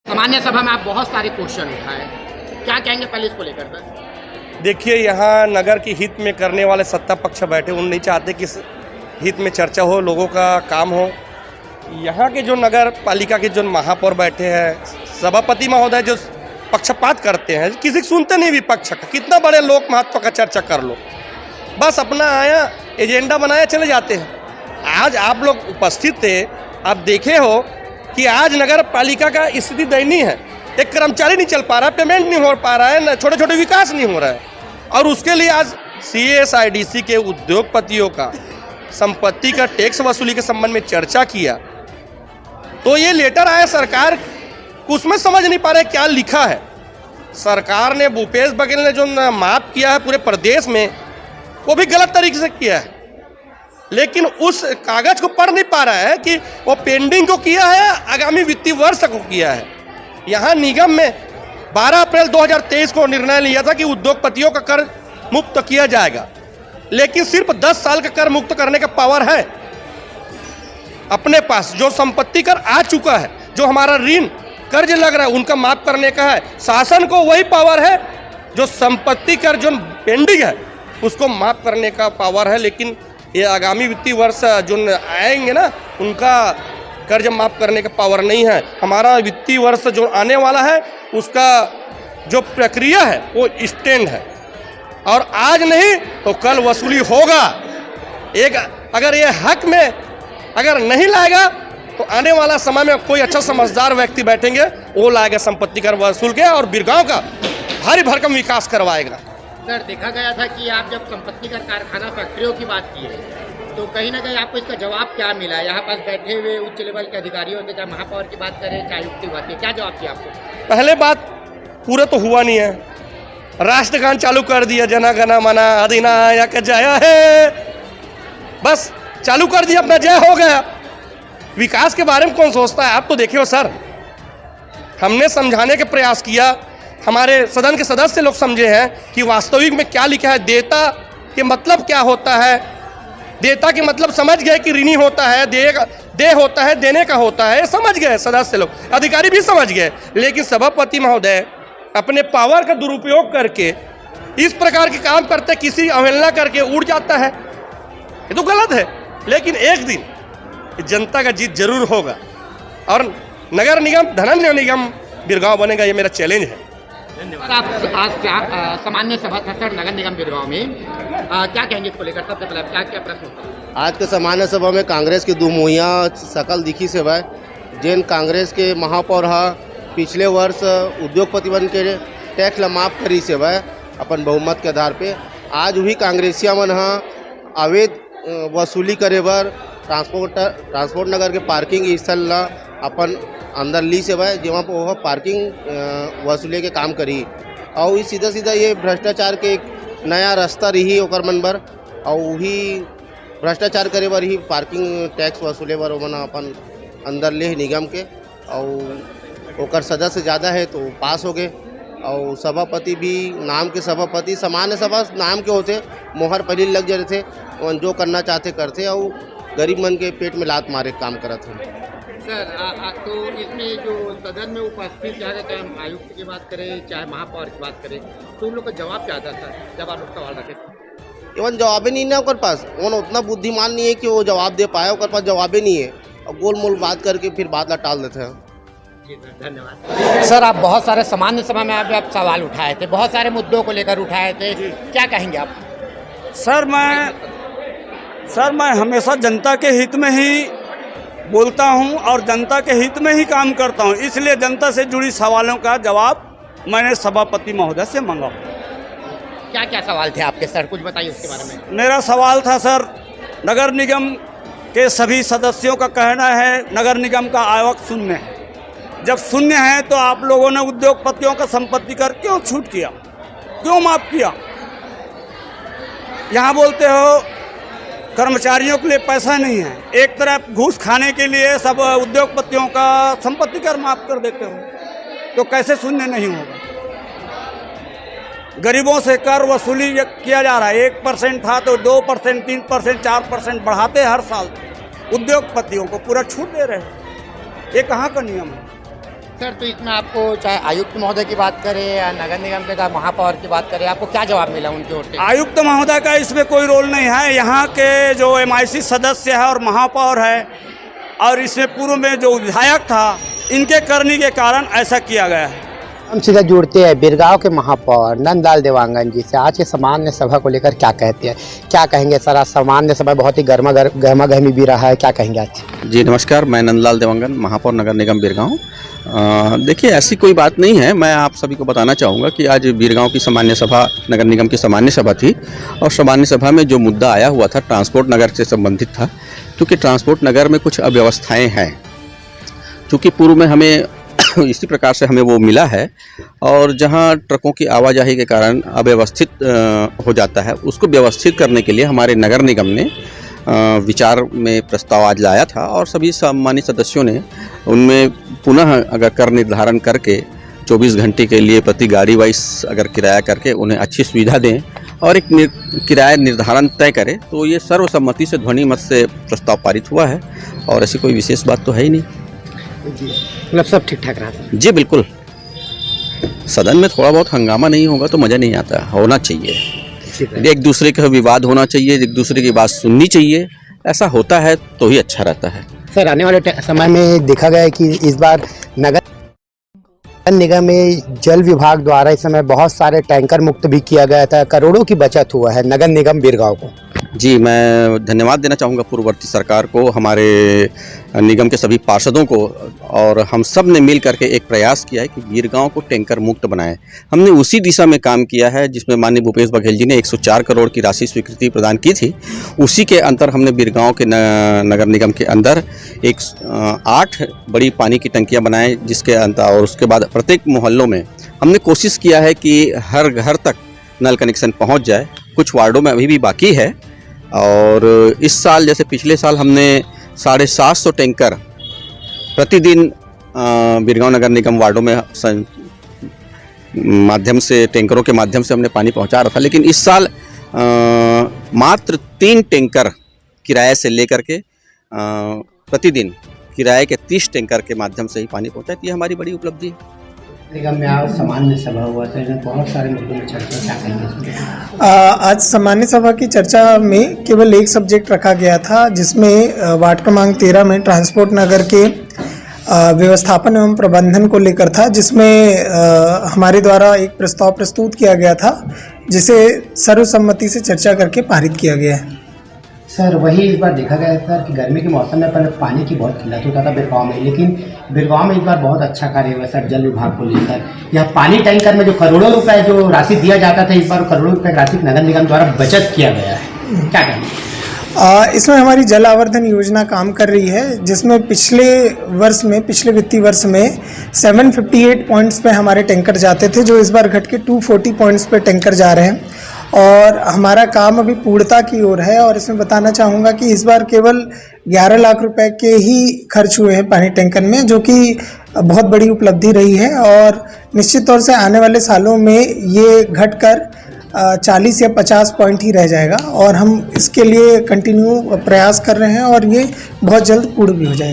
सामान्य सभा में आप बहुत सारे क्वेश्चन उठाए, क्या कहेंगे पहले इसको लेकर सर? देखिए, यहाँ नगर की हित में करने वाले सत्ता पक्ष बैठे, उन नहीं चाहते कि इस हित में चर्चा हो, लोगों का काम हो। यहाँ के जो नगर पालिका के जो महापौर बैठे हैं, सभापति महोदय जो पक्षपात करते हैं, किसी सुनते नहीं विपक्ष का। कितना बड़े लोक महत्व का चर्चा कर लो, बस अपना आया एजेंडा बनाया चले जाते हैं। आज आप लोग उपस्थित थे, आप देखे हो कि आज नगर पालिका का स्थिति दयनीय है। एक कर्मचारी नहीं चल पा रहा, पेमेंट नहीं हो पा रहा है, छोटे छोटे विकास नहीं हो रहा है। और उसके लिए आज CSIDC के उद्योगपतियों का संपत्ति का टैक्स वसूली के संबंध में चर्चा किया, तो ये लेटर आया सरकार, उसमें समझ नहीं पा रहे क्या लिखा है। सरकार ने, भूपेश बघेल ने जो माफ किया है पूरे प्रदेश में, वो भी गलत तरीके से किया है। लेकिन उस कागज को पढ़ नहीं पा रहा है कि वो पेंडिंग को किया है, आगामी वित्तीय वर्ष को किया है। यहाँ निगम में 12 अप्रैल 2023 को निर्णय लिया था कि उद्योगपतियों का कर मुक्त किया जाएगा, लेकिन सिर्फ 10 साल का कर मुक्त करने का पावर है अपने पास। जो संपत्ति कर आ चुका है, जो हमारा ऋण कर्ज लग रहा है, उनका माफ करने का है। शासन को वही पावर है, जो संपत्ति कर जो पेंडिंग है उसको माफ करने का पावर है। लेकिन ये आगामी वित्तीय वर्ष जो आएंगे ना, उनका कर्ज माफ करने का पावर नहीं है। हमारा वित्तीय वर्ष जो आने वाला है, उसका जो प्रक्रिया है वो स्टैंड है, और आज नहीं तो कल वसूली होगा। एक अगर ये हक में अगर नहीं लाएगा, तो आने वाला समय में कोई अच्छा समझदार व्यक्ति बैठेंगे, वो लाएगा संपत्ति कर वसूल के, और बिरगांव का भारी भरकम विकास करवाएगा। सर, देखा गया था कि आप जब संपत्ति कर कारखाना फैक्ट्रियों की बात की है, तो कहीं ना कहीं आपको इसका जवाब क्या मिला? यहाँ पास बैठे हुए उच्च लेवल के अधिकारी होते, चाहे महापौर की बात करें, चाहे आयुक्त की बात करें, क्या जवाब दिया आपको? पहले बात पूरा तो हुआ नहीं है, राष्ट्रगान चालू कर दिया, जना गना मना अधिनायक जय है, बस चालू कर दिया, अपना जय हो गया। विकास के बारे में कौन सोचता है? आप तो देखे हो सर, हमने समझाने का प्रयास किया, हमारे सदन के सदस्य लोग समझे हैं कि वास्तविक में क्या लिखा है, देता के मतलब क्या होता है। देता के मतलब समझ गए कि ऋणी होता है, दे होता है, देने का होता है, समझ गए सदस्य लोग, अधिकारी भी समझ गए। लेकिन सभापति महोदय अपने पावर का दुरुपयोग करके इस प्रकार के काम करते, किसी अवहेलना करके उड़ जाता है, ये तो गलत है। लेकिन एक दिन जनता का जीत जरूर होगा, और नगर निगम, धनंजय निगम बिरगांव बनेगा, ये मेरा चैलेंज है। धन्यवाद। आप आज क्या सामान्य सभा था सर नगर निगम बिरगांव में, क्या कहेंगे इसको लेकर? सबसे पहले क्या क्या प्रश्न होता है? आज के सामान्य सभा में कांग्रेस की दो मुहैया सकल दिखी से भाई, जिन कांग्रेस के महापौर पिछले वर्ष उद्योगपति बन के टैक्स ला माफ करी से भाई अपन बहुमत के आधार पे। आज भी कांग्रेसिया मन अवैध वसूली करे बर ट्रांसपोर्ट नगर के पार्किंग स्थल ला अपन अंदर ली से भाई, जहाँ पर वह पार्किंग वसूले के काम करी, और ये सीधा सीधा ये भ्रष्टाचार के एक नया रास्ता रही ओकर मन बर, और वही भ्रष्टाचार करे बर ही पार्किंग टैक्स वसूले बर मन अपन अंदर ले निगम के, और ओकर सदस्य ज़्यादा है तो पास हो गए। और सभापति भी नाम के सभापति, सामान्य सभा नाम के होते, मोहर पहले लग जाते थे, जो करना चाहते करते, और गरीब मन के पेट में लात मारे काम करते हैं। सर, तो इसमें जो सदन में उपस्थित, चाहे आयुक्त की बात करें, चाहे महापौर की बात करें, तो उन लोग का जवाब क्या था सर जब आप लोग सवाल रखे? इवन जवाब ही नहीं है उनके पास, वो उतना बुद्धिमान नहीं है कि वो जवाब दे पाए, उनके पास जवाब ही नहीं है, और गोल मोल बात करके फिर बात ला टाल देते हैं। जी सर, धन्यवाद। सर, आप बहुत सारे सामान्य सभा में आप सवाल उठाए थे, बहुत सारे मुद्दों को लेकर उठाए थे, क्या कहेंगे आप? सर मैं हमेशा जनता के हित में ही बोलता हूं, और जनता के हित में ही काम करता हूं, इसलिए जनता से जुड़ी सवालों का जवाब मैंने सभापति महोदय से मांगा। क्या क्या सवाल थे आपके सर, कुछ बताइए उसके बारे में। मेरा सवाल था सर, नगर निगम के सभी सदस्यों का कहना है नगर निगम का आवक शून्य है। जब शून्य है तो आप लोगों ने उद्योगपतियों का संपत्ति कर क्यों छूट किया, क्यों माफ किया? यहाँ बोलते हो कर्मचारियों के लिए पैसा नहीं है, एक तरफ घूस खाने के लिए सब उद्योगपतियों का संपत्ति कर माफ कर देते हो, तो कैसे शून्य नहीं होगा? गरीबों से कर वसूली किया जा रहा है, 1% था तो 2%, 3%, 4% बढ़ाते हर साल, उद्योगपतियों को पूरा छूट दे रहे हैं। ये कहाँ का नियम है? सर तो इसमें आपको चाहे आयुक्त महोदय की बात करें या नगर निगम के का महापौर की बात करें, आपको क्या जवाब मिला उनकी ओर से? आयुक्त महोदय का इसमें कोई रोल नहीं है। यहाँ के जो MIC सदस्य है और महापौर है और इसमें पूर्व में जो विधायक था, इनके करने के कारण ऐसा किया गया है। हम सीधा जुड़ते हैं बिरगांव के महापौर नंदलाल देवांगन जी से। आज के सामान्य सभा को लेकर क्या कहते हैं, क्या कहेंगे सर? आज सामान्य सभा बहुत ही गर्मा-गर्मी भी रहा है, क्या कहेंगे आज? जी नमस्कार, मैं नंदलाल देवांगन, महापौर नगर निगम बिरगांव। देखिए ऐसी कोई बात नहीं है। मैं आप सभी को बताना चाहूँगा कि आज बिरगांव की सामान्य सभा नगर निगम की सामान्य सभा थी और सामान्य सभा में जो मुद्दा आया हुआ था ट्रांसपोर्ट नगर से संबंधित था, क्योंकि ट्रांसपोर्ट नगर में कुछ अव्यवस्थाएँ हैं, क्योंकि पूर्व में हमें इसी प्रकार से हमें वो मिला है और जहाँ ट्रकों की आवाजाही के कारण अव्यवस्थित हो जाता है, उसको व्यवस्थित करने के लिए हमारे नगर निगम ने विचार में प्रस्ताव आज लाया था और सभी सम्मानित सदस्यों ने उनमें पुनः अगर कर निर्धारण करके 24 घंटे के लिए प्रति गाड़ी वाइज अगर किराया करके उन्हें अच्छी सुविधा दें और एक किराया निर्धारण तय करें, तो ये सर्वसम्मति से ध्वनि मत से प्रस्ताव पारित हुआ है और ऐसी कोई विशेष बात तो है ही नहीं। मतलब सब ठीक ठाक रहा था? जी बिल्कुल। सदन में थोड़ा बहुत हंगामा नहीं होगा तो मज़ा नहीं आता, होना चाहिए। एक दूसरे का विवाद होना चाहिए, एक दूसरे की बात सुननी चाहिए, ऐसा होता है तो ही अच्छा रहता है। सर आने वाले समय में देखा गया है कि इस बार नगर निगम में जल विभाग द्वारा इस समय बहुत सारे टैंकर मुक्त भी किया गया था, करोड़ों की बचत हुआ है नगर निगम बिरगांव को। जी मैं धन्यवाद देना चाहूँगा पूर्ववर्ती सरकार को, हमारे निगम के सभी पार्षदों को, और हम सब ने मिल करके एक प्रयास किया है कि बिरगांव को टैंकर मुक्त बनाएं। हमने उसी दिशा में काम किया है जिसमें माननीय भूपेश बघेल जी ने 104 करोड़ की राशि स्वीकृति प्रदान की थी। उसी के अंतर हमने बिरगांव के नगर निगम के अंदर 8 बड़ी पानी की टंकियाँ बनाएँ, जिसके अंतर और उसके बाद प्रत्येक मोहल्लों में हमने कोशिश किया है कि हर घर तक नल कनेक्शन पहुँच जाए। कुछ वार्डों में अभी भी बाकी है और इस साल जैसे पिछले साल हमने 750 टैंकर प्रतिदिन बिरगांव नगर निगम वार्डों में माध्यम से टैंकरों के माध्यम से हमने पानी पहुंचा रहा था, लेकिन इस साल मात्र 3 टैंकर किराए से लेकर के प्रतिदिन किराए के 30 टैंकर के माध्यम से ही पानी पहुंचा। ये हमारी बड़ी उपलब्धि है। निगम में आज सामान्य सभा हुआ था, इसमें बहुत सारे मुद्दों में चर्चा, क्या कहेंगे? आज सामान्य सभा की चर्चा में केवल एक सब्जेक्ट रखा गया था, जिसमें वार्ड क्रमांक 13 में ट्रांसपोर्ट नगर के व्यवस्थापन एवं प्रबंधन को लेकर था, जिसमें हमारे द्वारा एक प्रस्ताव प्रस्तुत किया गया था, जिसे सर्वसम्मति से चर्चा करके पारित किया गया है। सर वही इस बार देखा गया सर कि गर्मी के मौसम में पहले पानी की बहुत किल्लत होता था बिरगांव में, लेकिन बिरगांव में इस बार बहुत अच्छा कार्य हुआ सर जल विभाग को लेकर। यहाँ पानी टैंकर में जो करोड़ों रुपए जो राशि दिया जाता था, इस बार करोड़ों रुपए राशि नगर निगम द्वारा बचत किया गया है, क्या कहेंगे? इसमें हमारी जल आवर्धन योजना काम कर रही है, जिसमें पिछले वित्तीय वर्ष में 758 पॉइंट्स पे हमारे टैंकर जाते थे, जो इस बार घट के 240 पॉइंट्स पे टैंकर जा रहे हैं और हमारा काम अभी पूर्णता की ओर है। और इसमें बताना चाहूँगा कि इस बार केवल 11 लाख रुपए के ही खर्च हुए हैं पानी टैंकर में, जो कि बहुत बड़ी उपलब्धि रही है और निश्चित तौर से आने वाले सालों में ये घटकर 40 या 50 पॉइंट ही रह जाएगा और हम इसके लिए कंटिन्यू प्रयास कर रहे हैं और ये बहुत जल्द पूर्ण भी हो जाएगा।